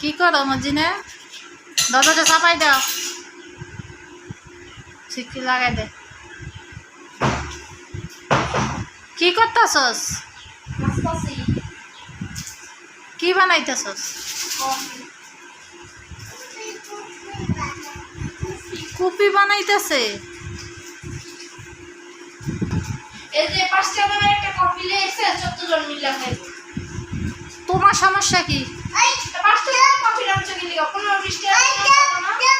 কি করো মজিনে? দরজাটা চাপাই দাও, সিটকি লাগাই দে। কি করতেছস? কি বানাইতেছস? কুপি বানাইতেছে। এই যে 5 টাকা দামের একটা কফি লেছে 14 জন মিলে খাইবো। তোমার সমস্যা কি? এই 5 টাকা কফি দাম চলে গেল 15-20 টাকা না।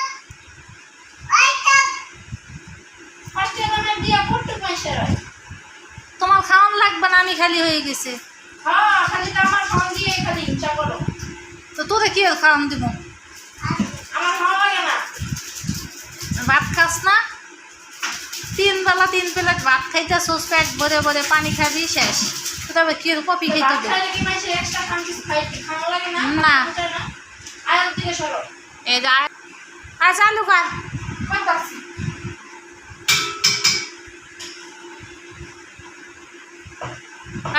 5 টাকা দামের দিয়া কত পয়সা হয়? তোমার খাওয়ান লাগবে না, আমি খালি হয়ে গেছে। হ্যাঁ খালি তো আমার খাওয়ান দিয়ে খালি ইচ্ছা করো। তো তোরে কি আর খাওয়ান দিব? আমার খাওয়া লাগে না। ভাত খাস না? 3 বেলা 3 প্লেট ভাত খাইতেছস, পেট ভরে ভরে, পানি খাবি শেষ। তবে কি কপি খাইতে ভাত দে? খাইলে কি মাইছে এক্সট্রা খান কিছু খাইতে খাওয়া লাগে না? না। আয়ার দিকে সরো। এই যা আজ আলু খা। কত আছে?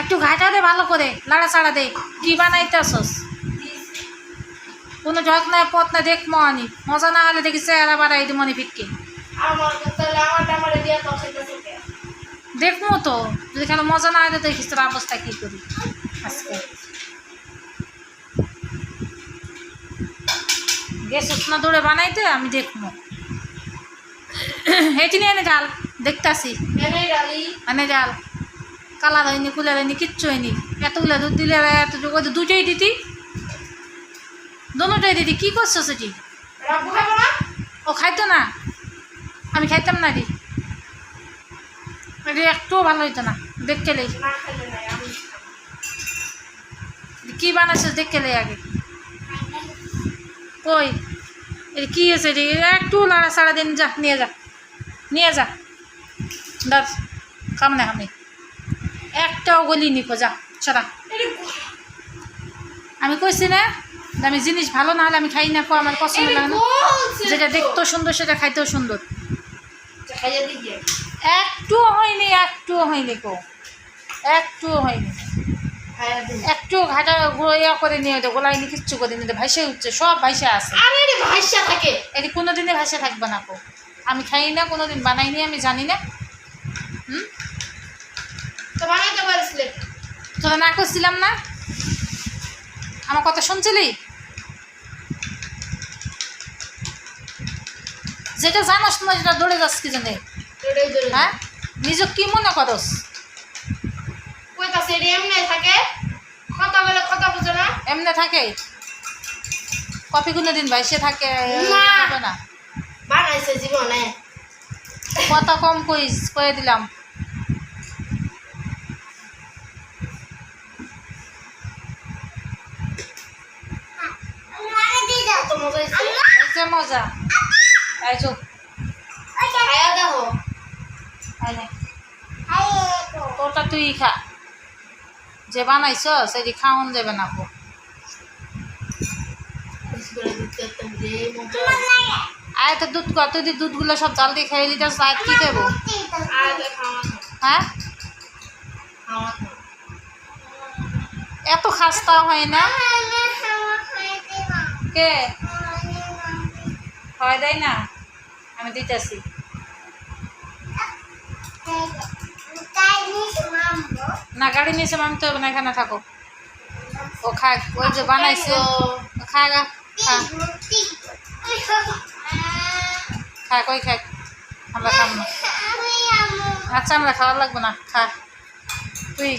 একটু ঘাটা দে ভালো করে, লাড়াচাড়া দে। কি বানাইতেছস? কোনো ঝক নাই পথ না, দেখ মনি মজা না হলে দেখি চেহারা বাড়াই দি মনে ফিটকে। আমার তাহলে আমারে দিয়া তো খাইতেছে কে? দেখবো তো, যদি কেন মজা না হলে দেখিস তোর অবস্থা কি করি আজকে। গেছিস না দৌড়ে বানাইতে, আমি দেখবো। হেঁটে নিয়ে এনে জাল দেখতাছি, মেনে ডালি এনে জাল। কালার হয়নি, কুলার হয়নি, কিচ্ছু হয়নি। এতগুলো দুধ দিলে এত দুটোই দিতি, দুটোই দিতি। কি করছো সেটি? রাবু খাবো না? ও খাইতো না, আমি খাইতাম না রে। এটা একটুও ভালো হইতো না, দেখতে লেই। না খাইলে নাই আমি কি বানাইছিস দেখতে লেই আগে। কই এটা কি আছে রে? একটু লাড়া সাড়া দিন, যা নিয়ে যা, নিয়ে যা। দাস খাম না আমি, একটাও গলি নিকো, যা সারা। আমি কইছি না যে আমি জিনিস ভালো না হলে আমি খাই না, কো আমার পছন্দ লাগে না। যেটা দেখতেও সুন্দর সেটা খাইতেও সুন্দর। খাইয়া দিয়ে একটুও হয়নি, একটুও হয়নি কো, একটুও হয়নি। খাইয়া দিয়ে একটু ঘাটা ইয়া করে নিয়ে দে, গোলাইনি কিচ্ছু করে নিয়ে দে। ভাইসে উঠছে, সব ভাইসে আছে। আরে রে ভাইসা থাকে। এটি কোনোদিনই ভাইসে থাকবে না কো। আমি খাই না, কোনোদিন বানাইনি, আমি জানি না। তো বানাইতে পারছিলে? তোরা না করছিলাম না? আমার কথা শুনছিলি? যেটা জানোস না, যেটা দৌড়ে যাস কি জানে? এটাই ধরে হ্যাঁ, নিজে কি মনে করস? কইতাছে রে এমনি থাকে, কথা বলে কথা বুঝে না। এমনি থাকে? কপি কোনোদিন ভাইসে থাকে না। হবে না। বানাইছে জীবনে। কথা কম কইস, কয়ে দিলাম। কত মজা হয়েছে। হচ্ছে মজা। এই চুপ, খাইয়া দেখো। এই নে। তোরটা তুই খা, যে বানাইছ সেটি খাওয়ান যাবে না কো। আয় তো দুধ কত, তুই দুধগুলো সব জাল দিয়ে খেয়ে নিতে আয়, কি দেবো? হ্যাঁ, এত খাস্তা হয় না। কে হয় দেয় না? আমি দিতেছি। না গাড়ি নিয়েছে, আমি তো না, এখানে থাকো। ও খাক, ওই যে বানাইছে খা গা, খা খাক, ওই খাক, আমরা খাব না। আচ্ছা আমরা খাওয়ার লাগবে না, খা তুই।